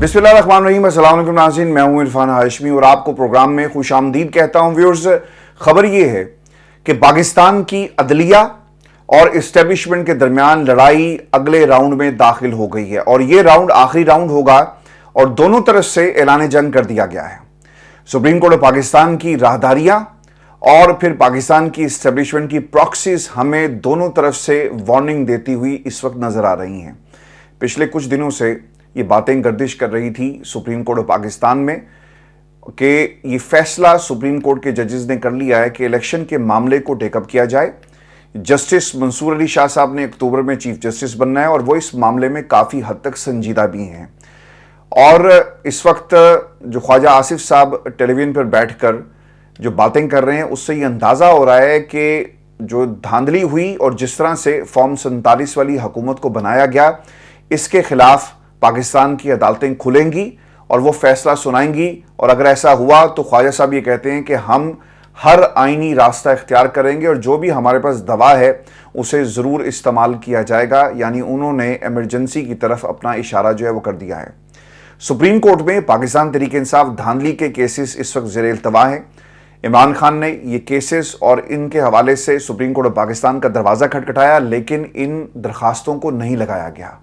बिस्मिल्लाहिर्रहमानिर्रहीम। अस्सलाम वालेकुम नाज़रीन, मैं हूं इरफान हाशमी और आपको प्रोग्राम में खुश आमदीद कहता हूं। व्यूअर्स, खबर ये है कि पाकिस्तान की अदलिया और इस्टेब्लिशमेंट के दरमियान लड़ाई अगले राउंड में दाखिल हो गई है और ये राउंड आखिरी राउंड होगा और दोनों तरफ से ऐलान जंग कर दिया गया है। सुप्रीम कोर्ट ऑफ पाकिस्तान की राहदारियां और फिर पाकिस्तान की इस्टेब्लिशमेंट की प्रॉक्सीज हमें दोनों तरफ से वार्निंग देती हुई इस वक्त नजर आ रही हैं। पिछले कुछ दिनों से ये बातें गर्दिश कर रही थी सुप्रीम कोर्ट ऑफ पाकिस्तान में कि ये फैसला सुप्रीम कोर्ट के जजेस ने कर लिया है कि इलेक्शन के मामले को टेकअप किया जाए। जस्टिस मंसूर अली शाह साहब ने अक्टूबर में चीफ जस्टिस बनना है और वो इस मामले में काफ़ी हद तक संजीदा भी हैं। और इस वक्त जो ख्वाजा आसिफ साहब टेलीविजन पर बैठकर जो बातें कर रहे हैं उससे ये अंदाज़ा हो रहा है कि जो धांधली हुई और जिस तरह से फॉर्म 47 वाली हुकूमत को बनाया गया, इसके खिलाफ पाकिस्तान की अदालतें खुलेंगी और वो फैसला सुनाएंगी। और अगर ऐसा हुआ तो ख्वाजा साहब ये कहते हैं कि हम हर आईनी रास्ता इख्तियार करेंगे और जो भी हमारे पास दवा है उसे ज़रूर इस्तेमाल किया जाएगा। यानी उन्होंने एमरजेंसी की तरफ अपना इशारा जो है वो कर दिया है। सुप्रीम कोर्ट में पाकिस्तान तहरीक इंसाफ धांधली के केसेस इस वक्त ज़ेर इल्तवा हैं। इमरान खान ने ये केसेस और इनके हवाले से सुप्रीम कोर्ट ऑफ पाकिस्तान का दरवाज़ा खटखटाया, लेकिन इन दरखास्तों को नहीं लगाया गया।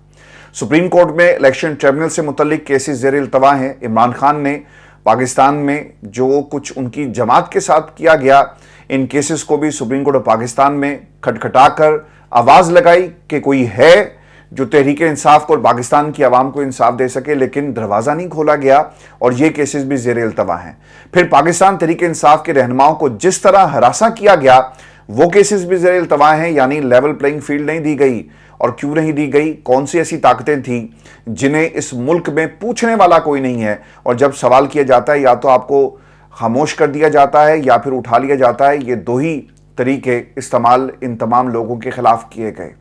सुप्रीम कोर्ट में इलेक्शन ट्रिब्यूनल से मुतल्लिक केसेस ज़ेर इल्तवा हैं। इमरान खान ने पाकिस्तान में जो कुछ उनकी जमात के साथ किया गया, इन केसेस को भी सुप्रीम कोर्ट ऑफ पाकिस्तान में खटखटाकर आवाज़ लगाई कि कोई है जो तहरीक इंसाफ को और पाकिस्तान की आवाम को इंसाफ दे सके, लेकिन दरवाज़ा नहीं खोला गया और ये केसेस भी ज़ेर इल्तवा हैं। फिर पाकिस्तान तहरीक इंसाफ के रहनुमाओं को जिस तरह हरासा किया गया वो केसेस भी ज़ेर इल्तवा हैं। यानी लेवल प्लेइंग फील्ड नहीं दी गई। और क्यों नहीं दी गई? कौन सी ऐसी ताकतें थी जिन्हें इस मुल्क में पूछने वाला कोई नहीं है और जब सवाल किया जाता है या तो आपको खामोश कर दिया जाता है या फिर उठा लिया जाता है। ये दो ही तरीके इस्तेमाल इन तमाम लोगों के खिलाफ किए गए।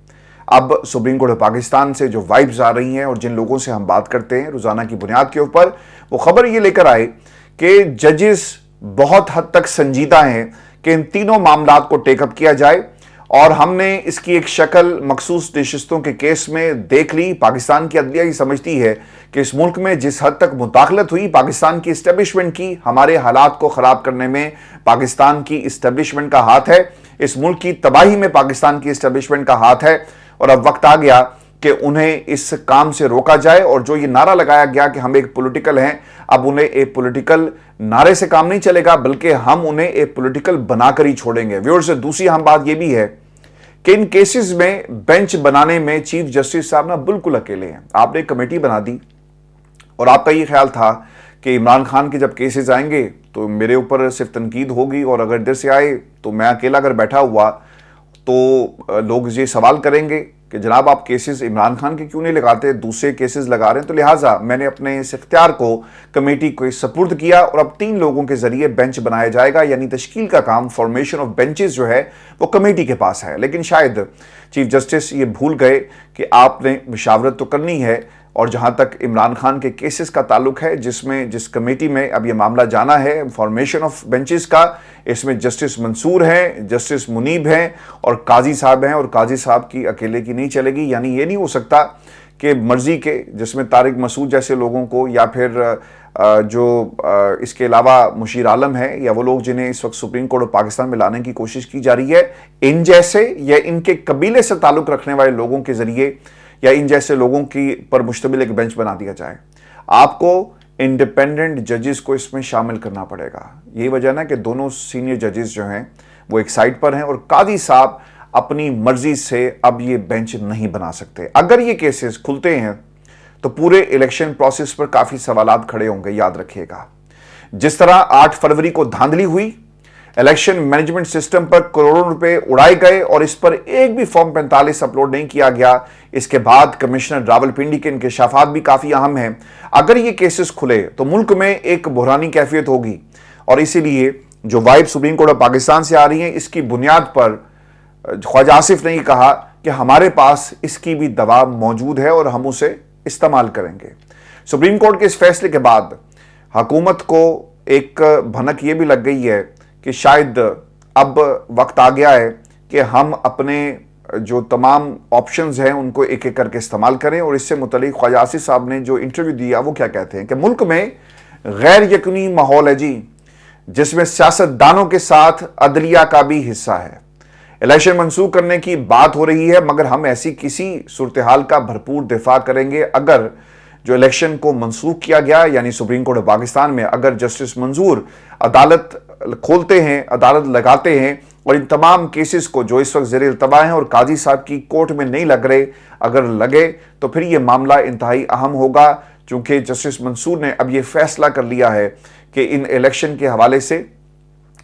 अब सुप्रीम कोर्ट ऑफ पाकिस्तान से जो वाइब्स आ रही हैं और जिन लोगों से हम बात करते हैं रोज़ाना की बुनियाद के ऊपर, वो खबर ये लेकर आए कि जजेस बहुत हद तक संजीदा हैं कि इन तीनों मामलात को टेकअप किया जाए। और हमने इसकी एक शक्ल मखसूस नशिस्तों के केस में देख ली। पाकिस्तान की अदलिया ये समझती है कि इस मुल्क में जिस हद तक मुदाखलत हुई पाकिस्तान की इस्टेब्लिशमेंट की, हमारे हालात को ख़राब करने में पाकिस्तान की इस्टेब्लिशमेंट का हाथ है। इस मुल्क की तबाही में पाकिस्तान की इस्टेब्लिशमेंट का हाथ है और अब वक्त आ गया कि उन्हें इस काम से रोका जाए। और जो ये नारा लगाया गया कि हम एक पॉलिटिकल हैं, अब उन्हें एक पॉलिटिकल नारे से काम नहीं चलेगा, बल्कि हम उन्हें एक पॉलिटिकल बनाकर ही छोड़ेंगे। व्यूअर्स, दूसरी अहम बात यह भी है कि इन केसेस में बेंच बनाने में चीफ जस्टिस साहब ना बिल्कुल अकेले हैं। आपने एक कमेटी बना दी और आपका ये ख्याल था कि इमरान खान के जब केसेस आएंगे तो मेरे ऊपर सिर्फ तनकीद होगी और अगर इधर से आए तो मैं अकेला अगर बैठा हुआ तो लोग ये सवाल करेंगे कि जनाब आप केसेस इमरान खान के क्यों नहीं लगाते, दूसरे केसेस लगा रहे हैं। तो लिहाजा मैंने अपने इस इख्तियार को कमेटी को सपुर्द किया और अब 3 लोगों के जरिए बेंच बनाया जाएगा। यानी तश्कील का काम, फॉर्मेशन ऑफ बेंचेस जो है वो कमेटी के पास है। लेकिन शायद चीफ जस्टिस ये भूल गए कि आपने मशावरत तो करनी है। और जहाँ तक इमरान खान के केसेस का ताल्लुक है, जिस कमेटी में अब ये मामला जाना है फॉर्मेशन ऑफ बेंचेस का, इसमें जस्टिस मंसूर हैं, जस्टिस मुनीब हैं और काजी साहब हैं। और काजी साहब की अकेले की नहीं चलेगी। यानी ये नहीं हो सकता कि मर्जी के, जिसमें तारिक मसूद जैसे लोगों को या फिर इसके अलावा मुशीर आलम है या वो लोग जिन्हें इस वक्त सुप्रीम कोर्ट ऑफ पाकिस्तान में लाने की कोशिश की जा रही है, इन जैसे या इनके कबीले से ताल्लुक रखने वाले लोगों के जरिए या इन जैसे लोगों की पर मुश्तमिल एक बेंच बना दिया जाए। आपको इंडिपेंडेंट जजेस को इसमें शामिल करना पड़ेगा। यही वजह ना कि दोनों सीनियर जजेस जो हैं वो एक साइड पर हैं और कादी साहब अपनी मर्जी से अब ये बेंच नहीं बना सकते। अगर ये केसेस खुलते हैं तो पूरे इलेक्शन प्रोसेस पर काफ़ी सवालात खड़े होंगे। याद रखिएगा, जिस तरह 8 फरवरी को धांधली हुई, इलेक्शन मैनेजमेंट सिस्टम पर करोड़ों रुपए उड़ाए गए और इस पर एक भी फॉर्म 45 अपलोड नहीं किया गया। इसके बाद कमिश्नर रावलपिंडी के इंकशाफात भी काफ़ी अहम हैं। अगर ये केसेस खुले तो मुल्क में एक बुहरानी कैफियत होगी और इसीलिए जो vibe supreme court of Pakistan से आ रही है, इसकी बुनियाद पर ख्वाजा आसिफ ने कहा कि हमारे पास इसकी भी दवा मौजूद है और हम उसे इस्तेमाल करेंगे। सुप्रीम कोर्ट के इस फैसले के बाद हुकूमत को एक भनक ये भी लग गई है कि शायद अब वक्त आ गया है कि हम अपने जो तमाम ऑप्शंस हैं उनको एक एक करके इस्तेमाल करें। और इससे मुतल्लिक ख्वाजा आसिफ साहब ने जो इंटरव्यू दिया वो क्या कहते हैं कि मुल्क में गैर यकीनी माहौल है जी, जिसमें सियासतदानों के साथ अदलिया का भी हिस्सा है। इलेक्शन मंसूख करने की बात हो रही है, मगर हम ऐसी किसी सूरत हाल का भरपूर दिफा करेंगे अगर जो इलेक्शन को मंसूख किया गया, यानी सुप्रीम कोर्ट पाकिस्तान में अगर जस्टिस मंजूर अदालत खोलते हैं, अदालत लगाते हैं और इन तमाम केसेस को जो इस वक्त ज़ेर इल्तवा हैं और काजी साहब की कोर्ट में नहीं लग रहे, अगर लगे तो फिर ये मामला इंतहाई अहम होगा, चूंकि जस्टिस मंसूर ने अब ये फैसला कर लिया है कि इन इलेक्शन के हवाले से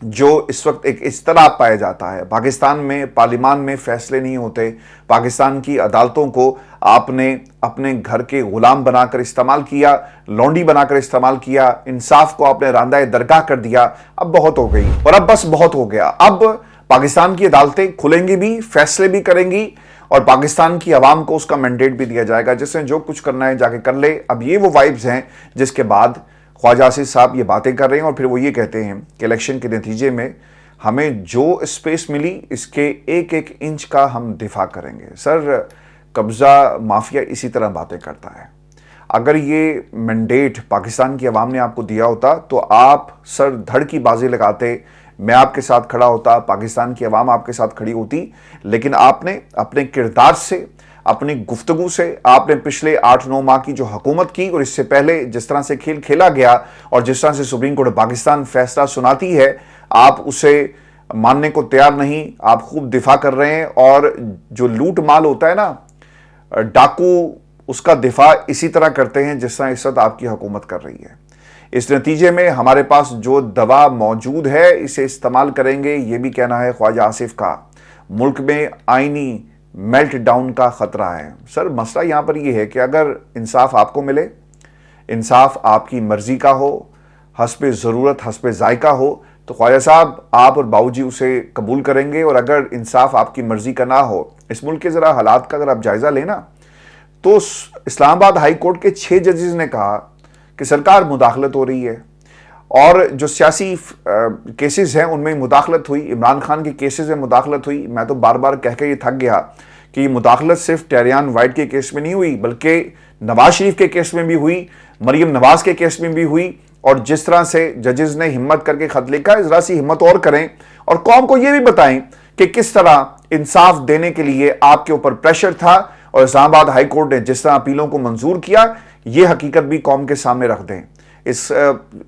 जो इस वक्त एक इस्तराब पाया जाता है, पाकिस्तान में पार्लियामान में फैसले नहीं होते, पाकिस्तान की अदालतों को आपने अपने घर के गुलाम बनाकर इस्तेमाल किया, लौंडी बनाकर इस्तेमाल किया, इंसाफ को आपने रांदाए दरगाह कर दिया। अब बहुत हो गई और अब बस बहुत हो गया। अब पाकिस्तान की अदालतें खुलेंगी भी, फैसले भी करेंगी और पाकिस्तान की आवाम को उसका मैंडेट भी दिया जाएगा, जिसने जो कुछ करना है जाके कर ले। अब ये वो वाइब्स हैं जिसके बाद ख्वाजा आसिफ साहब ये बातें कर रहे हैं और फिर वो ये कहते हैं कि इलेक्शन के नतीजे में हमें जो स्पेस मिली इसके एक एक इंच का हम दिफा करेंगे। सर, कब्ज़ा माफिया इसी तरह बातें करता है। अगर ये मैंडेट पाकिस्तान की आवाम ने आपको दिया होता तो आप सर धड़ की बाजी लगाते, मैं आपके साथ खड़ा होता, पाकिस्तान की आवाम आपके साथ खड़ी होती, लेकिन आपने अपने किरदार से, अपनी गुफ्तगू से, आपने पिछले 8-9 माह की जो हुकूमत की और इससे पहले जिस तरह से खेल खेला गया और जिस तरह से सुप्रीम कोर्ट पाकिस्तान फैसला सुनाती है, आप उसे मानने को तैयार नहीं। आप खूब दिफा कर रहे हैं और जो लूट माल होता है ना, डाकू, उसका दिफा इसी तरह करते हैं जिस तरह इस वक्त आपकी हुकूमत कर रही है। इस नतीजे में हमारे पास जो दवा मौजूद है इसे इस्तेमाल करेंगे, ये भी कहना है ख्वाजा आसिफ का। मुल्क में आईनी मेल्ट डाउन का खतरा है। सर, मसला यहां पर यह है कि अगर इंसाफ आपको मिले, इंसाफ आपकी मर्जी का हो, हस्बे ज़रूरत हस्बे ज़ायका हो, तो ख्वाजा साहब आप और बाबूजी उसे कबूल करेंगे। और अगर इंसाफ आपकी मर्जी का ना हो, इस मुल्क के ज़रा हालात का अगर आप जायज़ा लेना तो इस्लामाबाद हाई कोर्ट के 6 जजेस ने कहा कि सरकार मुदाखलत हो रही है और जो सियासी केसेस हैं उनमें मुदाखलत हुई, इमरान खान के केसेस में मुदाखलत हुई। मैं तो बार बार कह के ये थक गया कि ये मुदाखलत सिर्फ टेरियान वाइट के केस में नहीं हुई, बल्कि नवाज शरीफ के केस में भी हुई, मरियम नवाज के केस में भी हुई। और जिस तरह से जजेस ने हिम्मत करके खत लिखा, जरा सी हिम्मत और करें और कौम को यह भी बताएं कि किस तरह इंसाफ देने के लिए आपके ऊपर प्रेशर था और इस्लामाबाद हाई कोर्ट ने जिस तरह अपीलों को मंजूर किया, यह हकीकत भी कौम के सामने रख दें। इस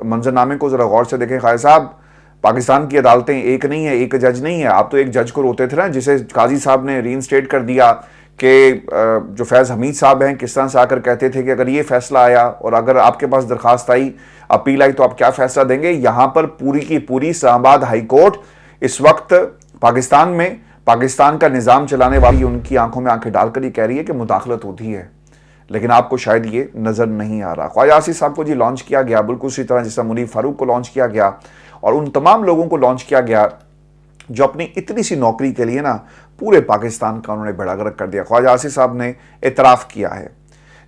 मंजरनामे को जरा गौर से देखें ख्वाजा साहब। पाकिस्तान की अदालतें एक नहीं है, एक जज नहीं है। आप तो एक जज को रोते थे ना, जिसे काजी साहब ने रीइंस्टेट कर दिया कि जो फैज़ हमीद साहब हैं किस तरह से आकर कहते थे कि अगर ये फैसला आया और अगर आपके पास दरखास्त आई, अपील आई, तो आप क्या फैसला देंगे। यहां पर पूरी की पूरी इस्लामाबाद हाई कोर्ट इस वक्त पाकिस्तान में पाकिस्तान का निज़ाम चलाने वाली उनकी आंखों में आंखें डालकर ये कह रही है कि मुदाखलत होती है, लेकिन आपको शायद ये नजर नहीं आ रहा। ख्वाजा आसिफ साहब को जी लॉन्च किया गया बिल्कुल उसी तरह जिस तरह मुनीर फारूक को लॉन्च किया गया और उन तमाम लोगों को लॉन्च किया गया जो अपनी इतनी सी नौकरी के लिए ना पूरे पाकिस्तान का उन्होंने बेड़ा गर्क कर दिया। ख्वाजा आसिफ साहब ने एतराफ़ किया है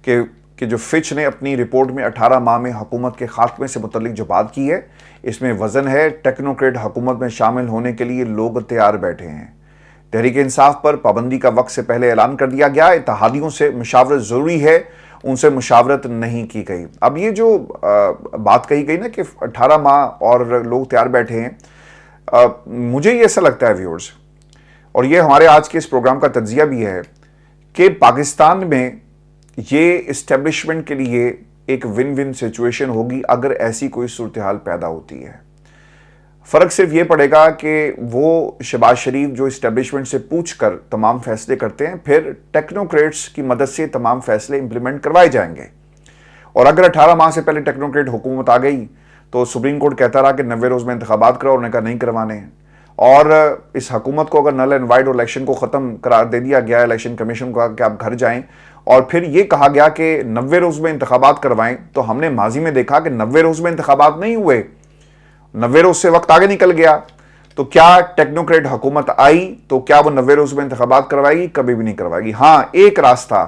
कि जो फिच ने अपनी रिपोर्ट में 18 माह में हुकूमत के खात्मे से मुतल्लिक जो बात की है, इसमें वजन है टेक्नोक्रेट हुकूमत में शामिल होने के लिए लोग तैयार बैठे हैं। तहरीक इंसाफ पर पाबंदी का वक्त से पहले ऐलान कर दिया गया, इत्तेहादियों से मुशावरत ज़रूरी है, उनसे मुशावरत नहीं की गई। अब ये जो बात कही गई ना कि 18 माह और लोग तैयार बैठे हैं, मुझे ये ऐसा लगता है व्यूअर्स, और ये हमारे आज के इस प्रोग्राम का तज्जिया भी है कि पाकिस्तान में ये इस्टेब्लिशमेंट के लिए एक विन विन सिचुएशन होगी अगर ऐसी कोई सूरत हाल पैदा होती है। फ़र्क सिर्फ ये पड़ेगा कि वो शहबाज शरीफ जो इस्टेब्लिशमेंट से पूछ कर तमाम फैसले करते हैं, फिर टेक्नोक्रेट्स की मदद से तमाम फैसले इंप्लीमेंट करवाए जाएंगे। और अगर 18 माह से पहले टेक्नोक्रेट हुकूमत आ गई तो सुप्रीम कोर्ट कहता रहा कि 90 रोज़ में इंतखाबात कराओ, उन्होंने कहा नहीं करवाने हैं। और इस हुकूमत को अगर नल एंड वाइड और इलेक्शन को ख़त्म करार दे दिया गया, इलेक्शन कमीशन को कि आप घर जाएँ, और फिर ये कहा गया कि 90 रोज़ में इंतखाबात करवाएं, तो हमने माजी में देखा कि 90 रोज़ में इंतखाबात नहीं हुए, 90 रोज़ से वक्त आगे निकल गया। तो क्या टेक्नोक्रेट हुकूमत आई तो क्या वो 90 रोज़ में इंतखाबात करवाएगी? कभी भी नहीं करवाएगी। हाँ, एक रास्ता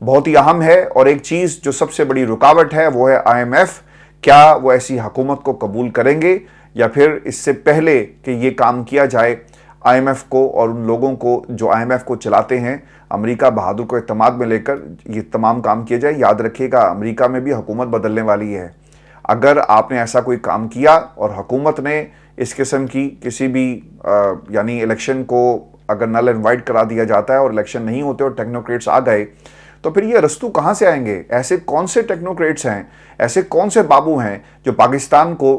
बहुत ही अहम है और एक चीज़ जो सबसे बड़ी रुकावट है वो है IMF। क्या वो ऐसी हुकूमत को कबूल करेंगे या फिर इससे पहले कि ये काम किया जाए IMF کو اور ان لوگوں کو جو IMF کو چلاتے ہیں امریکہ بہادر کو اعتماد میں لے کر یہ تمام کام کیا جائے. یاد رکھیے گا امریکہ میں بھی حکومت بدلنے والی ہے. اگر آپ نے ایسا کوئی کام کیا اور حکومت نے اس قسم کی کسی بھی یعنی الیکشن کو اگر نل انوائٹ کرا دیا جاتا ہے اور الیکشن نہیں ہوتے اور ٹیکنوکریٹس آ گئے تو پھر یہ رستو کہاں سے آئیں گے؟ ایسے کون سے ٹیکنوکریٹس ہیں، ایسے کون سے بابو ہیں جو پاکستان کو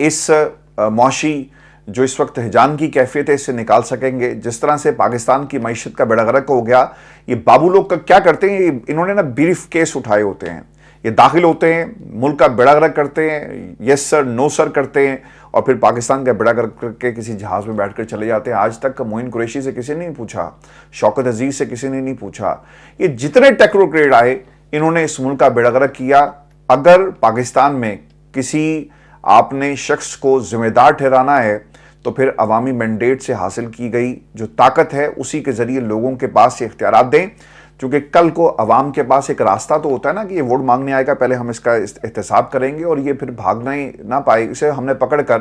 اس معاشی جو اس وقت ہجان کی کیفیت ہے اس سے نکال سکیں گے؟ جس طرح سے پاکستان کی معیشت کا بیڑا غرق ہو گیا، یہ بابو لوگ کیا کرتے ہیں؟ انہوں نے بریف کیس اٹھائے ہوتے ہیں، یہ داخل ہوتے ہیں، ملک کا بیڑا غرق کرتے ہیں، یس سر نو سر کرتے ہیں، اور پھر پاکستان کا بیڑا غرق کر کے کسی جہاز میں بیٹھ کر چلے جاتے ہیں. آج تک معین قریشی سے کسی نے نہیں پوچھا، شوکت عزیز سے کسی نے نہیں پوچھا. یہ جتنے ٹیکنوکریٹ آئے انہوں نے اس ملک کا بیڑا غرق کیا. اگر پاکستان میں کسی آپ نے شخص کو ذمہ دار ٹھہرانا ہے تو پھر عوامی مینڈیٹ سے حاصل کی گئی جو طاقت ہے اسی کے ذریعے لوگوں کے پاس یہ اختیارات دیں، کیونکہ کل کو عوام کے پاس ایک راستہ تو ہوتا ہے نا کہ یہ ووٹ مانگنے آئے گا، پہلے ہم اس کا احتساب کریں گے اور یہ پھر بھاگنا ہی نہ پائے. اسے ہم نے پکڑ کر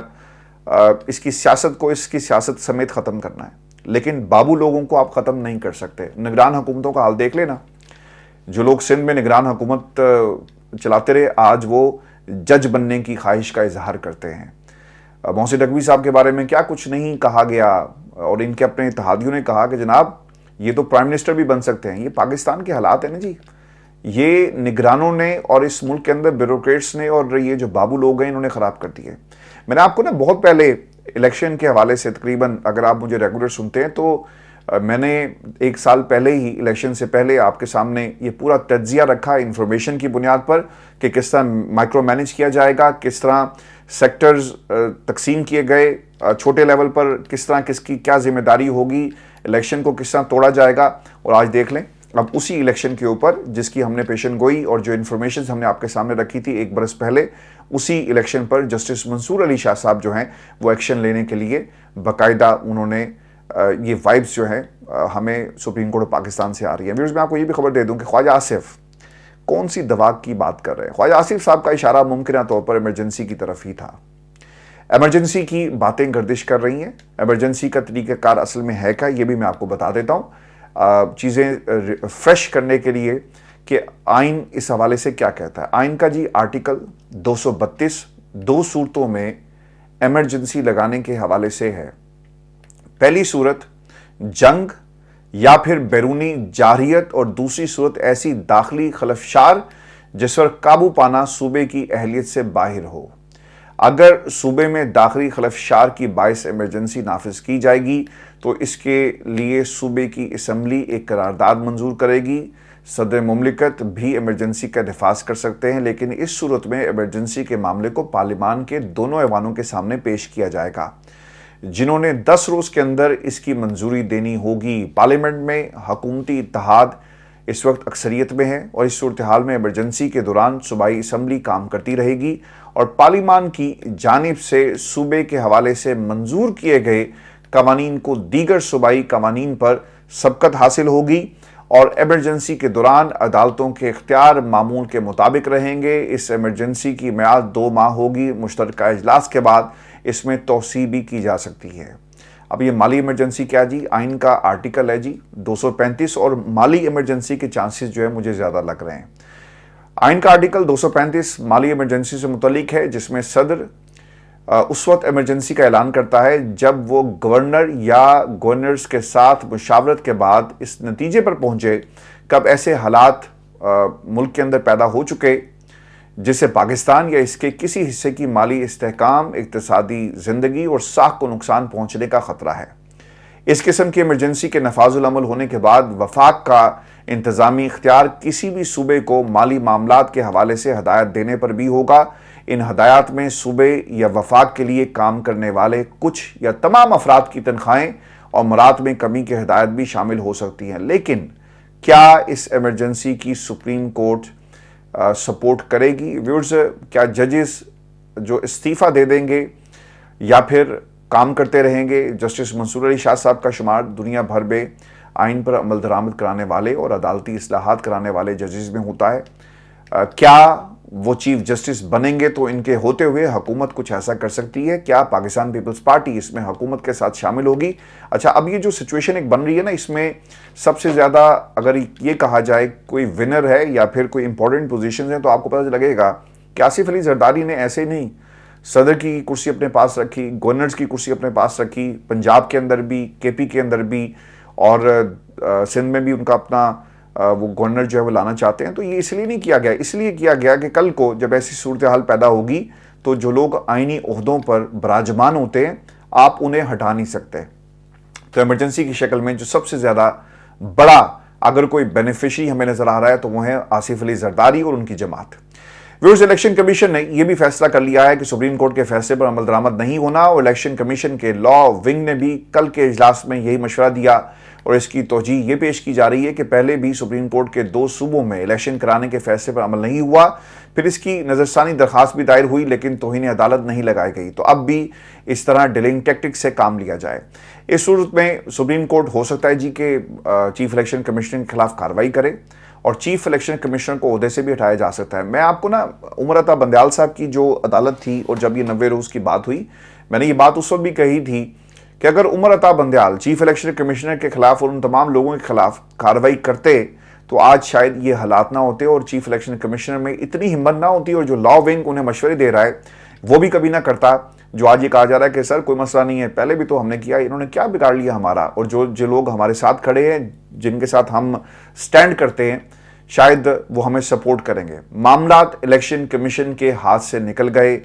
اس کی سیاست کو اس کی سیاست سمیت ختم کرنا ہے. لیکن بابو لوگوں کو آپ ختم نہیں کر سکتے. نگران حکومتوں کا حال دیکھ لینا. جو لوگ سندھ میں نگران حکومت چلاتے رہے آج وہ جج بننے کی خواہش کا اظہار کرتے ہیں. محسن نقوی صاحب کے بارے میں کیا کچھ نہیں کہا گیا، اور ان کے اپنے اتحادیوں نے کہا کہ جناب یہ تو پرائم منسٹر بھی بن سکتے ہیں. یہ پاکستان کے حالات ہیں نا جی. یہ نگرانوں نے اور اس ملک کے اندر بیوروکریٹس نے اور یہ جو بابو لوگ ہیں انہوں نے خراب کر دیے. میں نے آپ کو نا بہت پہلے الیکشن کے حوالے سے تقریباً اگر آپ مجھے ریگولر سنتے ہیں تو میں نے 1 سال پہلے ہی الیکشن سے پہلے آپ کے سامنے یہ پورا تجزیہ رکھا انفارمیشن کی بنیاد پر کہ کس طرح مائکرو مینج کیا جائے گا، کس طرح سیکٹرز تقسیم کیے گئے، چھوٹے لیول پر کس طرح کس کی کیا ذمہ داری ہوگی، الیکشن کو کس طرح توڑا جائے گا. اور آج دیکھ لیں اب اسی الیکشن کے اوپر جس کی ہم نے پیشن گوئی اور جو انفارمیشنز ہم نے آپ کے سامنے رکھی تھی 1 برس پہلے، اسی الیکشن پر جسٹس منصور علی شاہ صاحب جو ہیں وہ ایکشن لینے کے لیے باقاعدہ انہوں نے یہ وائبز جو ہیں ہمیں سپریم کورٹ پاکستان سے آ رہی ہیں. ویورز میں آپ کو یہ بھی خبر دے دوں کہ خواجہ آصف کون سی دوا کی بات کر رہے ہیں. خواجہ آصف صاحب کا اشارہ ممکنہ طور پر ایمرجنسی کی طرف ہی تھا. ایمرجنسی کی باتیں گردش کر رہی ہیں. ایمرجنسی کا طریقہ کار اصل میں ہے کیا یہ بھی میں آپ کو بتا دیتا ہوں چیزیں فریش کرنے کے لیے کہ آئین اس حوالے سے کیا کہتا ہے. آئین کا جی آرٹیکل 232 2 صورتوں میں ایمرجنسی لگانے کے حوالے سے ہے. پہلی صورت جنگ یا پھر بیرونی جارحیت، اور دوسری صورت ایسی داخلی خلفشار جس پر قابو پانا صوبے کی اہلیت سے باہر ہو. اگر صوبے میں داخلی خلفشار کی باعث ایمرجنسی نافذ کی جائے گی تو اس کے لیے صوبے کی اسمبلی ایک قرارداد منظور کرے گی. صدر مملکت بھی ایمرجنسی کا نفاذ کر سکتے ہیں، لیکن اس صورت میں ایمرجنسی کے معاملے کو پارلیمان کے دونوں ایوانوں کے سامنے پیش کیا جائے گا جنہوں نے 10 روز کے اندر اس کی منظوری دینی ہوگی. پارلیمنٹ میں حکومتی اتحاد اس وقت اکثریت میں ہے اور اس صورتحال میں ایمرجنسی کے دوران صوبائی اسمبلی کام کرتی رہے گی اور پارلیمان کی جانب سے صوبے کے حوالے سے منظور کیے گئے قوانین کو دیگر صوبائی قوانین پر سبقت حاصل ہوگی اور ایمرجنسی کے دوران عدالتوں کے اختیار معمول کے مطابق رہیں گے. اس ایمرجنسی کی میعاد 2 ماہ ہوگی. مشترکہ اجلاس کے بعد اس میں توسیع بھی کی جا سکتی ہے. اب یہ مالی ایمرجنسی کیا جی؟ آئین کا آرٹیکل ہے جی 235 اور مالی ایمرجنسی کے چانسز جو ہے مجھے زیادہ لگ رہے ہیں. آئین کا آرٹیکل 235 مالی ایمرجنسی سے متعلق ہے جس میں صدر اس وقت ایمرجنسی کا اعلان کرتا ہے جب وہ گورنر یا گورنرز کے ساتھ مشاورت کے بعد اس نتیجے پر پہنچے کب ایسے حالات ملک کے اندر پیدا ہو چکے جس سے پاکستان یا اس کے کسی حصے کی مالی استحکام، اقتصادی زندگی اور ساکھ کو نقصان پہنچنے کا خطرہ ہے. اس قسم کی ایمرجنسی کے نفاذ العمل ہونے کے بعد وفاق کا انتظامی اختیار کسی بھی صوبے کو مالی معاملات کے حوالے سے ہدایت دینے پر بھی ہوگا. ان ہدایات میں صوبے یا وفاق کے لیے کام کرنے والے کچھ یا تمام افراد کی تنخواہیں اور مراد میں کمی کی ہدایت بھی شامل ہو سکتی ہیں. لیکن کیا اس ایمرجنسی کی سپریم کورٹ سپورٹ کرے گی؟ ویورز، کیا ججز جو استعفیٰ دے دیں گے یا پھر کام کرتے رہیں گے؟ جسٹس منصور علی شاہ صاحب کا شمار دنیا بھر میں آئین پر عمل درآمد کرانے والے اور عدالتی اصلاحات کرانے والے ججز میں ہوتا ہے. क्या وہ چیف جسٹس بنیں گے تو ان کے ہوتے ہوئے حکومت کچھ ایسا کر سکتی ہے؟ کیا پاکستان پیپلز پارٹی اس میں حکومت کے ساتھ شامل ہوگی؟ اچھا، اب یہ جو سچویشن ایک بن رہی ہے نا، اس میں سب سے زیادہ اگر یہ کہا جائے کوئی ونر ہے یا پھر کوئی امپورٹنٹ پوزیشنز ہیں، تو آپ کو پتہ لگے گا کہ آصف علی زرداری نے ایسے نہیں صدر کی کرسی اپنے پاس رکھی، گورنرز کی کرسی اپنے پاس رکھی، پنجاب کے اندر بھی، کے پی کے اندر بھی، اور سندھ میں بھی ان کا اپنا وہ گورنر جو ہے وہ لانا چاہتے ہیں. تو یہ اس لیے نہیں کیا گیا، اس لیے کیا گیا کہ کل کو جب ایسی صورتحال پیدا ہوگی تو جو لوگ آئینی عہدوں پر براجمان ہوتے ہیں آپ انہیں ہٹا نہیں سکتے. تو ایمرجنسی کی شکل میں جو سب سے زیادہ بڑا اگر کوئی بینیفیشری ہمیں نظر آ رہا ہے تو وہ ہے آصف علی زرداری اور ان کی جماعت. ویورز، الیکشن کمیشن نے یہ بھی فیصلہ کر لیا ہے کہ سپریم کورٹ کے فیصلے پر عمل درآمد نہیں ہونا، اور الیکشن کمیشن کے لا ونگ نے بھی کل کے اجلاس میں یہی مشورہ دیا، اور اس کی توجیہ یہ پیش کی جا رہی ہے کہ پہلے بھی سپریم کورٹ کے 2 صوبوں میں الیکشن کرانے کے فیصلے پر عمل نہیں ہوا، پھر اس کی نظرثانی درخواست بھی دائر ہوئی لیکن توہین عدالت نہیں لگائی گئی. تو اب بھی اس طرح ڈیلنگ ٹیکٹک سے کام لیا جائے. اس صورت میں سپریم کورٹ ہو سکتا ہے جی کہ چیف الیکشن کمشنر کے خلاف کارروائی کرے، اور چیف الیکشن کمشنر کو عہدے سے بھی ہٹایا جا سکتا ہے. میں آپ کو نا عمر عطا بندیال صاحب کی جو عدالت تھی اور جب یہ 90 روز کی بات ہوئی، میں نے یہ بات اس وقت بھی کہی تھی کہ اگر Umar Ata Bandial chief election commissioner کے خلاف اور ان تمام لوگوں کے خلاف کارروائی کرتے تو آج شاید یہ حالات نہ ہوتے اور چیف الیکشن کمشنر میں اتنی ہمت نہ ہوتی، اور جو لا ونگ انہیں مشورے دے رہا ہے وہ بھی کبھی نہ کرتا جو آج یہ کہا جا رہا ہے کہ سر کوئی مسئلہ نہیں ہے، پہلے بھی تو ہم نے کیا، انہوں نے کیا بگاڑ لیا ہمارا. اور جو لوگ ہمارے ساتھ کھڑے ہیں، جن کے ساتھ ہم سٹینڈ کرتے ہیں، شاید وہ ہمیں سپورٹ کریں گے. معاملات الیکشن کمیشن کے ہاتھ سے نکل گئے.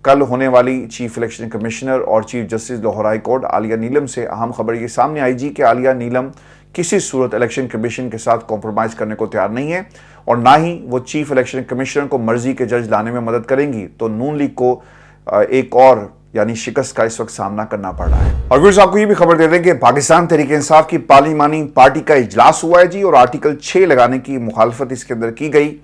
کل ہونے والی چیف الیکشن کمشنر اور chief justice Lahore high court Aliya Neelam سے اہم خبر یہ سامنے آئی جی کہ عالیہ نیلم کسی صورت الیکشن کمیشن کے ساتھ کمپرومائز کرنے کو تیار نہیں ہے، اور نہ ہی وہ چیف الیکشن کمشنر کو مرضی کے جج لانے میں مدد کریں گی. تو نون لیگ کو ایک اور یعنی شکست کا اس وقت سامنا کرنا پڑ رہا ہے. اور ویورز، آپ کو یہ بھی خبر دے دیں کہ پاکستان تحریک انصاف کی پارلیمانی پارٹی کا اجلاس ہوا ہے جی، اور آرٹیکل 6 لگانے کی مخالفت اس کے اندر کی گئی.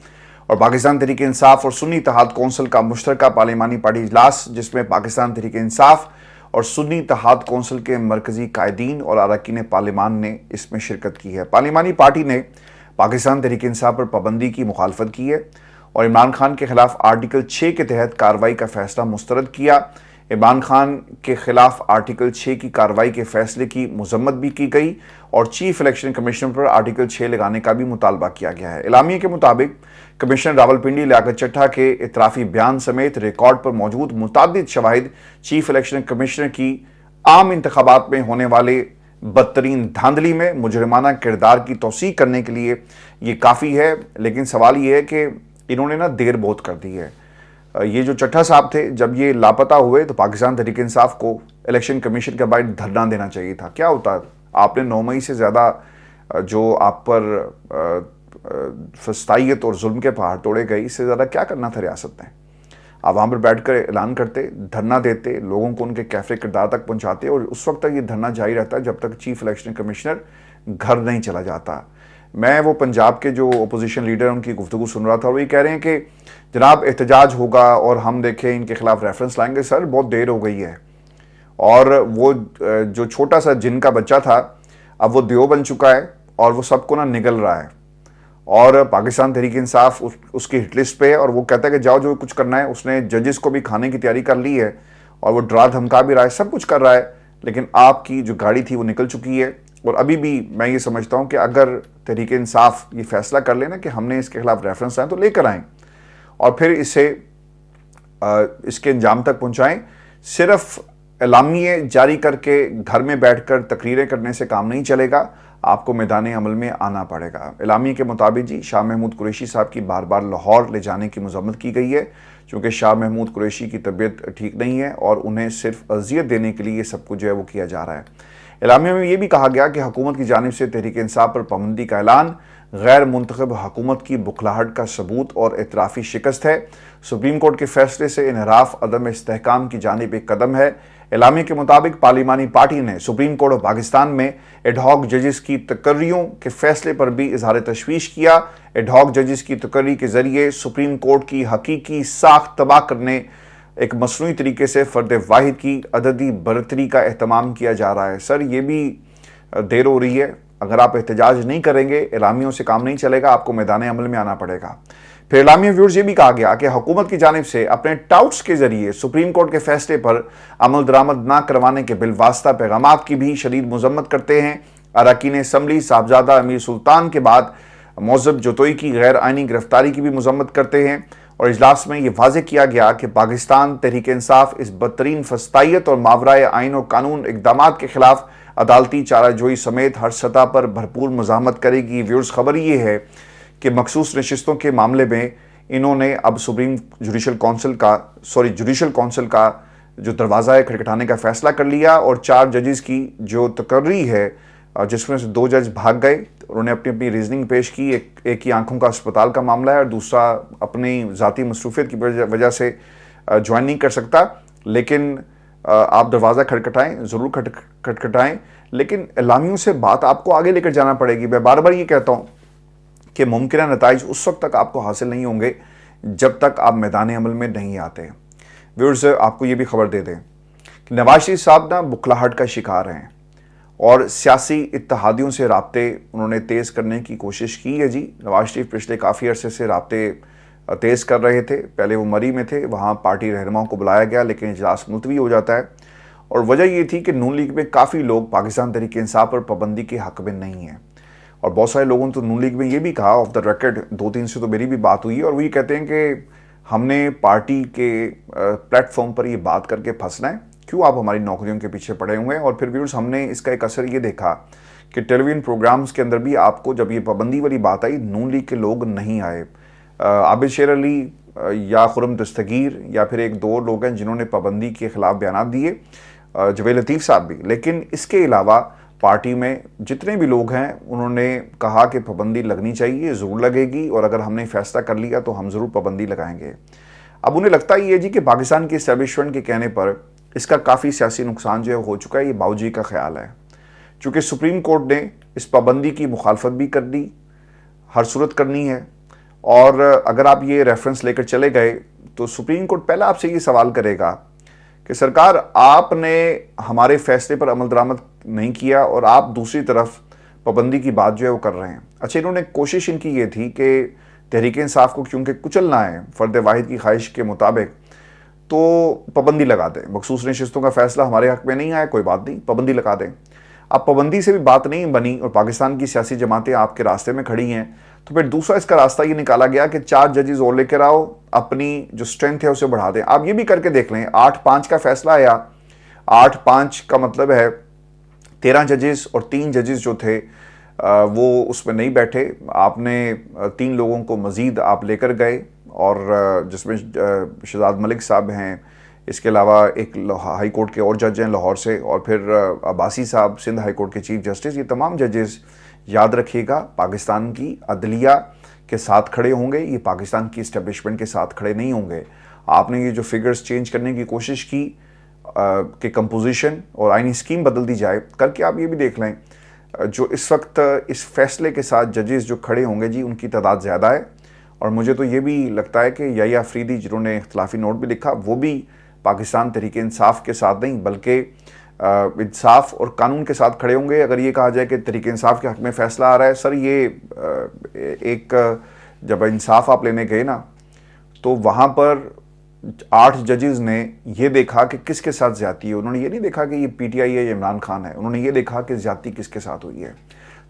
اور پاکستان تحریک انصاف اور سنی اتحاد کونسل کا مشترکہ پارلیمانی پارٹی اجلاس، جس میں پاکستان تحریک انصاف اور سنی اتحاد کونسل کے مرکزی قائدین اور اراکین پارلیمان نے اس میں شرکت کی ہے. پارلیمانی پارٹی نے پاکستان تحریک انصاف پر پابندی کی مخالفت کی ہے اور عمران خان کے خلاف آرٹیکل 6 کے تحت کارروائی کا فیصلہ مسترد کیا. عمران خان کے خلاف آرٹیکل 6 کی کارروائی کے فیصلے کی مذمت بھی کی گئی اور چیف الیکشن کمیشن پر آرٹیکل 6 لگانے کا بھی مطالبہ کیا گیا ہے. اعلامیے کے مطابق کمشنر راولپنڈی لیاقت چٹھا کے اعترافی بیان سمیت ریکارڈ پر موجود متعدد شواہد چیف الیکشن کمشنر کی عام انتخابات میں ہونے والے بدترین دھاندلی میں مجرمانہ کردار کی توثیق کرنے کے لیے یہ کافی ہے. لیکن سوال یہ ہے کہ انہوں نے نا دیر بہت کر دی ہے. یہ جو چٹھا صاحب تھے جب یہ لاپتہ ہوئے تو پاکستان تحریک انصاف کو الیکشن کمیشن کے باہر دھرنا دینا چاہیے تھا. کیا ہوتا ہے، آپ نے 9 مئی سے زیادہ جو آپ پر فسطائیت اور ظلم کے پہاڑ توڑے گئے، اس سے زیادہ کیا کرنا تھا ریاست نے؟ آپ وہاں پر بیٹھ کر اعلان کرتے، دھرنا دیتے، لوگوں کو ان کے کیفر کردار تک پہنچاتے، اور اس وقت تک یہ دھرنا جاری رہتا ہے جب تک چیف الیکشن کمشنر گھر نہیں چلا جاتا. میں وہ پنجاب کے جو اپوزیشن لیڈر ان کی گفتگو سن رہا تھا، وہ یہ کہہ رہے ہیں کہ جناب احتجاج ہوگا اور ہم دیکھیں ان کے خلاف ریفرنس لائیں گے. سر بہت دیر ہو گئی ہے، اور وہ جو چھوٹا سا جن کا بچہ تھا اب وہ دیو بن چکا ہے اور وہ سب کو نا نگل رہا ہے، اور پاکستان تحریک انصاف اس کی ہٹ لسٹ پہ ہے، اور وہ کہتا ہے کہ جاؤ جو کچھ کرنا ہے. اس نے ججز کو بھی کھانے کی تیاری کر لی ہے اور وہ ڈرا دھمکا بھی رہا ہے، سب کچھ کر رہا ہے، لیکن آپ کی جو گاڑی تھی وہ نکل چکی ہے. اور ابھی بھی میں یہ سمجھتا ہوں کہ اگر تحریک انصاف یہ فیصلہ کر لینا کہ ہم نے اس کے خلاف ریفرنس لائیں تو لے کر آئیں اور پھر اسے اس کے انجام تک پہنچائیں. صرف اعلامیے جاری کر کے گھر میں بیٹھ کر تقریریں کرنے سے کام نہیں چلے گا، آپ کو میدان عمل میں آنا پڑے گا. اعلامیے کے مطابق جی شاہ محمود قریشی صاحب کی بار بار لاہور لے جانے کی مذمت کی گئی ہے، چونکہ شاہ محمود قریشی کی طبیعت ٹھیک نہیں ہے اور انہیں صرف اذیت دینے کے لیے یہ سب کچھ جو ہے وہ کیا جا رہا ہے. اعلامیے میں یہ بھی کہا گیا کہ حکومت کی جانب سے تحریک انصاف پر پابندی کا اعلان غیر منتخب حکومت کی بخلاہٹ کا ثبوت اور اعترافی شکست ہے. سپریم کورٹ کے فیصلے سے انحراف عدم استحکام کی جانب ایک قدم ہے. اعلامیے کے مطابق پارلیمانی پارٹی نے سپریم کورٹ آف پاکستان میں ایڈ ہاک ججز کی تقرریوں کے فیصلے پر بھی اظہار تشویش کیا. ایڈ ہاک ججز کی تقرری کے ذریعے سپریم کورٹ کی حقیقی ساخت تباہ کرنے، ایک مصنوعی طریقے سے فرد واحد کی عددی برتری کا اہتمام کیا جا رہا ہے. سر یہ بھی دیر ہو رہی ہے. اگر آپ احتجاج نہیں کریں گے، اعلامیوں سے کام نہیں چلے گا، آپ کو میدان عمل میں آنا پڑے گا. फिर इलामी व्यूअर्स ये भी कहा गया कि हुकूमत की जानिब से अपने टाउट्स के जरिए सुप्रीम कोर्ट के फैसले पर अमल दरामद ना करवाने के बिलवास्ता पैगामात की भी शदीद मजम्मत करते हैं। अरकान असम्बली साहबजादा अमीर सुल्तान के बाद मौजब जोतोई की गैर आइनी गिरफ्तारी की भी मजम्मत करते हैं और इजलास में यह वाज़ेह किया गया कि पाकिस्तान तहरीक इंसाफ इस बदतरीन फस्तायत और मावराए आइन और कानून इकदाम के खिलाफ अदालती चाराजोई समेत हर सतह पर भरपूर मज़ाहमत करेगी। व्यूअर्स, खबर ये है कि मखसूस नशिस्तों के मामले में इन्होंने अब जुडिशल कौंसिल का जो दरवाज़ा है खटखटाने का फैसला कर लिया और 4 जजेस की जो तकर्री है, जिसमें से 2 जज भाग गए। उन्होंने अपनी अपनी रीजनिंग पेश की। एक ही आंखों का अस्पताल का मामला है और दूसरा अपनी ज़ाती मसरूफियत की वजह से ज्वाइन नहीं कर सकता। लेकिन आप दरवाज़ा खटखटाएं, ज़रूर खटखटाएं, लेकिन इलामियों से बात आपको आगे लेकर जाना पड़ेगी। मैं बार बार ये कहता हूँ कि मुमकिन नताइज उस वक्त तक आपको हासिल नहीं होंगे जब तक आप मैदान अमल में नहीं आते। व्यूअर्स, आपको ये भी खबर दे दें कि नवाज शरीफ साहब ना बुखलाहट का शिकार हैं और सियासी इत्तेहादियों से राब्ते उन्होंने तेज़ करने की कोशिश की है। जी, नवाज शरीफ पिछले काफ़ी अरसे से राब्ते तेज़ कर रहे थे। पहले वो मरी में थे, वहाँ पार्टी रहनुमाओं को बुलाया गया लेकिन इजलास मुलतवी हो जाता है और वजह ये थी कि नून लीग में काफ़ी लोग पाकिस्तान तहरीक इंसाफ पर पाबंदी के हक़ में नहीं हैं और बहुत सारे लोगों ने तो नून लीग में ये भी कहा, ऑफ द रिकॉर्ड 2-3 से तो मेरी भी बात हुई है, और वो ये कहते हैं कि हमने पार्टी के प्लेटफॉर्म पर ये बात करके फंसना है, क्यों आप हमारी नौकरियों के पीछे पड़े हुए हैं। और फिर व्यूअर्स, हमने इसका एक असर ये देखा कि टेलीविजन प्रोग्राम्स के अंदर भी आपको जब ये पाबंदी वाली बात आई, नून लीग के लोग नहीं आए। आबिद शेर अली या खुरम दस्तगीर या फिर 1-2 लोग हैं जिन्होंने पाबंदी के खिलाफ बयान दिए, जवेद लतीफ़ साहब भी। लेकिन इसके अलावा पार्टी में जितने भी लोग हैं उन्होंने कहा कि पाबंदी लगनी चाहिए, ज़रूर लगेगी, और अगर हमने फैसला कर लिया तो हम ज़रूर पाबंदी लगाएंगे। अब उन्हें लगता ही है जी कि पाकिस्तान की एस्टैब्लिशमेंट के कहने पर इसका काफ़ी सियासी नुकसान जो है हो चुका है, ये बाऊजी का ख्याल है। चूँकि सुप्रीम कोर्ट ने इस पाबंदी की मुखालफत भी कर दी, हर सूरत करनी है, और अगर आप ये रेफरेंस लेकर चले गए तो सुप्रीम कोर्ट पहले आपसे ये सवाल करेगा कि सरकार, आपने हमारे फैसले पर अमल दरामद नहीं किया और आप दूसरी तरफ पाबंदी की बात जो है वो कर रहे हैं। अच्छा, इन्होंने कोशिश इनकी ये थी कि तहरीक इंसाफ को क्योंकि कुचलना है फर्द वाहिद की ख्वाहिश के मुताबिक, तो पाबंदी लगा दें। मखसूस नशिस्तों का फैसला हमारे हक़ में नहीं आया, कोई बात नहीं, पाबंदी लगा दें। अब पाबंदी से भी बात नहीं बनी और पाकिस्तान की सियासी जमातें आपके रास्ते में खड़ी हैं, तो फिर दूसरा इसका रास्ता ये निकाला गया कि 4 जजेस और लेकर आओ, अपनी जो स्ट्रेंथ है उसे बढ़ा दें। आप ये भी करके देख लें, 8-5 का फैसला आया, 8-5 का मतलब है 13 जजेस और 3 जजेस जो थे वो उसमें नहीं बैठे। आपने 3 लोगों को मज़ीद आप लेकर गए, और जिसमें शहजाद मलिक साहब हैं, इसके अलावा एक हाई कोर्ट के और जज हैं लाहौर से, और फिर अब्बासी साहब सिंध हाई कोर्ट के चीफ जस्टिस। ये तमाम जजेस, याद रखिएगा, पाकिस्तान की अदलिया के साथ खड़े होंगे, ये पाकिस्तान की इस्टेब्लिशमेंट के साथ खड़े नहीं होंगे। आपने ये जो फिगर्स चेंज करने की कोशिश की कि कंपोजिशन और आइनी स्कीम बदल दी जाए, करके आप ये भी देख लें जो इस वक्त इस फैसले के साथ जजेस जो खड़े होंगे जी, उनकी तादाद ज़्यादा है। और मुझे तो ये भी लगता है कि याहिया अफरीदी जिन्होंने इख्तलाफी नोट भी लिखा, वो भी पाकिस्तान तहरीक इंसाफ के साथ नहीं बल्कि इंसाफ और कानून के साथ खड़े होंगे। अगर ये कहा जाए कि तहरीक इंसाफ के हक़ में फ़ैसला आ रहा है, सर ये एक जब इंसाफ आप लेने गए ना, तो वहाँ पर 8 जजेस ने ये देखा कि किसके साथ ज़्यादती है। उन्होंने ये नहीं देखा कि ये PTI है या इमरान खान है, उन्होंने ये देखा कि ज़्यादती किसके साथ हुई है।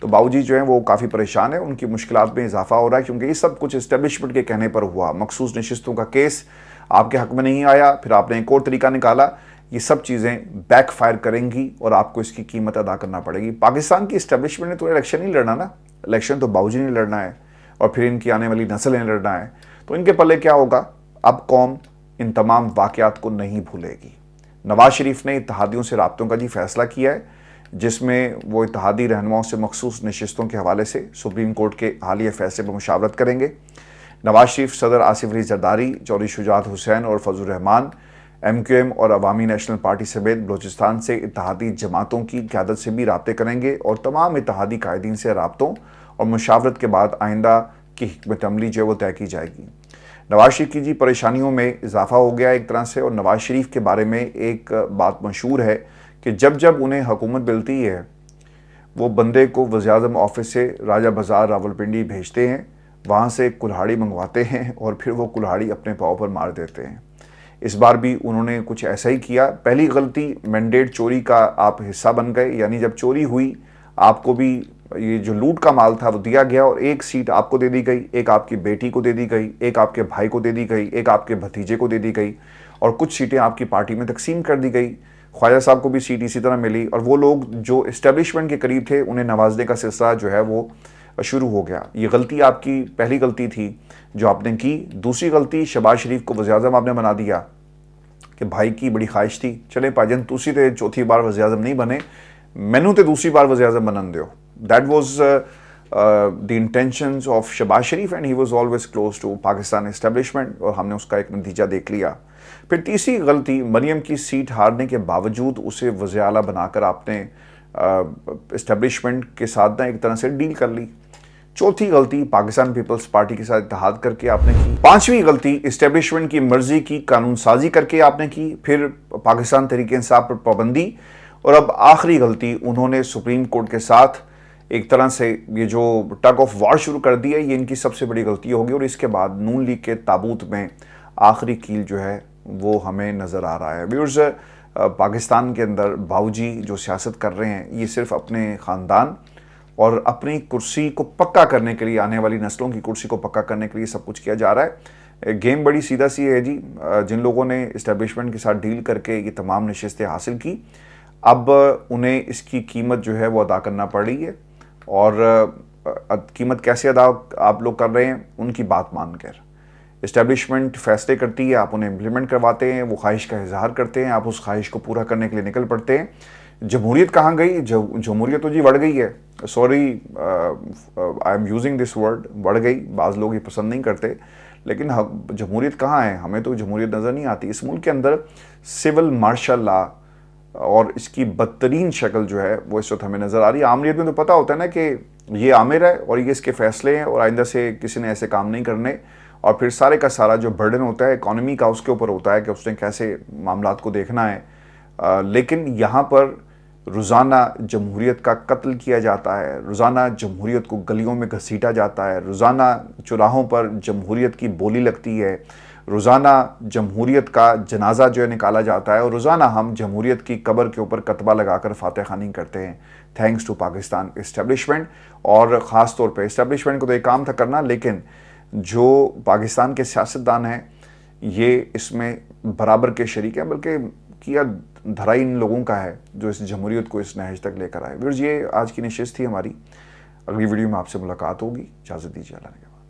तो बाऊजी जो हैं वो काफ़ी परेशान है, उनकी मुश्किलात में इजाफा हो रहा है, क्योंकि ये सब कुछ इस्टेब्लिशमेंट के कहने पर हुआ। मखसूस नशिस्तों का केस आपके हक़ में नहीं आया, फिर आपने एक और तरीका निकाला। ये सब चीज़ें बैक फायर करेंगी और आपको इसकी कीमत अदा करना पड़ेगी। पाकिस्तान की इस्टेब्लिशमेंट ने तो इलेक्शन नहीं लड़ना ना, इलेक्शन तो बाऊजी ने लड़ना है और फिर इनकी आने वाली नस्ल ने लड़ना है। तो इनके पल्ले क्या होगा? अब कौम इन तमाम वाक़यात को नहीं भूलेगी। नवाज शरीफ ने इत्तेहादियों से राब्तों का जी फैसला किया है, जिसमें वो इत्तेहादी रहनुमाओं से मखसूस नशिस्तों के हवाले से सुप्रीम कोर्ट के हालिया फैसले पर मुशावरत करेंगे। नवाज शरीफ, सदर आसिफ अली जरदारी, चौधरी शुजात हुसैन और फजल रहमान MQM और अवामी नेशनल पार्टी समेत बलूचिस्तान से इत्तेहादी जमातों की क़यादत से भी राब्ते करेंगे और तमाम इत्तेहादी कायदीन से राब्तों और मुशावरत के बाद आइंदा की हिकमत अमली जो है वो तय की जाएगी। नवाज शरीफ की जी परेशानियों में इजाफा हो गया एक तरह से, और नवाज शरीफ के बारे में एक बात मशहूर है कि जब जब उन्हें हुकूमत मिलती है वो बंदे को वज़ीर-ए-आज़म ऑफिस से राजा बाज़ार रावलपिंडी भेजते हैं वहाँ से कुल्हाड़ी मंगवाते हैं और फिर वो कुल्हाड़ी अपने पाँव पर मार देते हैं। इस बार भी उन्होंने कुछ ऐसा ही किया। पहली गलती, मैंडेट चोरी का आप हिस्सा बन गए, यानी जब चोरी हुई आपको भी ये जो लूट का माल था वो दिया गया और एक सीट आपको दे दी गई, एक आपकी बेटी को दे दी गई, एक आपके भाई को दे दी गई, एक आपके भतीजे को दे दी गई और कुछ सीटें आपकी पार्टी में तकसीम कर दी गई। ख्वाजा साहब को भी सीट इसी तरह मिली और वो लोग जो इस्टेब्लिशमेंट के करीब थे उन्हें नवाजने का सिलसिला जो है वो शुरू हो गया। ये गलती आपकी पहली गलती थी जो आपने की। दूसरी गलती, शहबाज शरीफ को वज़ीर-ए-आज़म आपने बना दिया कि भाई की बड़ी ख्वाहिश थी, चले भाईजान तुसी तो चौथी बार वज़ीर-ए-आज़म नहीं बने, मैनू तो दूसरी बार वज़ीर-ए-आज़म बनन दियो। That was the intentions of Shahbaz Sharif and he was always close to Pakistan establishment और हमने उसका एक नतीजा देख लिया। फिर तीसरी गलती, मरियम की सीट हारने के बावजूद उसे वज़ीर आला बनाकर आपने एस्टेब्लिशमेंट के साथ ना एक तरह से डील कर ली। चौथी गलती, पाकिस्तान पीपल्स पार्टी के साथ इत्तेहाद करके आपने की। पांचवी गलती, एस्टेब्लिशमेंट की मर्जी की कानून साजी करके आपने की। फिर पाकिस्तान तहरीक इंसाफ पर पाबंदी और अब आखिरी गलती, उन्होंने सुप्रीम कोर्ट के साथ एक तरह से ये जो टग ऑफ वॉर शुरू कर दी है, ये इनकी सबसे बड़ी गलती होगी और इसके बाद नून लीग के ताबूत में आखिरी कील जो है वो हमें नज़र आ रहा है। व्यूअर्स, पाकिस्तान के अंदर बाऊजी जो सियासत कर रहे हैं ये सिर्फ अपने ख़ानदान और अपनी कुर्सी को पक्का करने के लिए, आने वाली नस्लों की कुर्सी को पक्का करने के लिए सब कुछ किया जा रहा है। गेम बड़ी सीधा सी है जी। जिन लोगों ने इस्टेब्लिशमेंट के साथ डील करके ये तमाम नशिस्तें हासिल की, अब उन्हें इसकी कीमत जो है वो अदा करना पड़ रही है और कीमत कैसे अदा आप लोग कर रहे हैं उनकी बात मानकर। इस्टेब्लिशमेंट फैसले करती है, आप उन्हें इम्प्लीमेंट करवाते हैं, वो ख्वाहिश का इजहार करते हैं, आप उस ख्वाहिश को पूरा करने के लिए निकल पड़ते हैं। जमहूरियत कहाँ गई? जमहूरियत तो जी बढ़ गई है। Sorry, I am using this word, बढ़ गई। बाज़ लोग ये पसंद नहीं करते, लेकिन जमहूरियत कहाँ है? हमें तो जमहूरियत नज़र नहीं आती। इस मुल्क के अंदर सिविल मार्शल लॉ और इसकी बदतरीन शक्ल जो है वो इस वक्त हमें नज़र आ रही है। आमरीत में तो पता होता है ना कि ये आमिर है और ये इसके फैसले हैं और आइंदा से किसी ने ऐसे काम नहीं करने, और फिर सारे का सारा जो बर्डन होता है इकॉनमी का उसके ऊपर होता है कि उसने कैसे मामलात को देखना है। लेकिन यहाँ पर रोज़ाना जमहूरियत का कत्ल किया जाता है, रोज़ाना जमहूरियत को गलियों में घसीटा जाता है, रोज़ाना चौराहों पर जमहूरियत की बोली लगती है, रोज़ाना जमहूरियत का जनाजा जो है निकाला जाता है और रोज़ाना हम जमहूरियत की कब्र के ऊपर कतबा लगाकर फातह खानी करते हैं, थैंक्स टू पाकिस्तान इस्टेब्लिशमेंट। और ख़ास तौर पे इस्टेब्लिशमेंट को तो एक काम था करना, लेकिन जो पाकिस्तान के सियासतदान हैं ये इसमें बराबर के शरीक हैं, बल्कि किया धरा इन लोगों का है जो इस जमहूरियत को इस नहज तक लेकर आए। व्यूअर्स, ये आज की नशिस्त थी हमारी। अगली वीडियो में आपसे मुलाकात होगी। इजाज़त दीजिए। अल्लाह।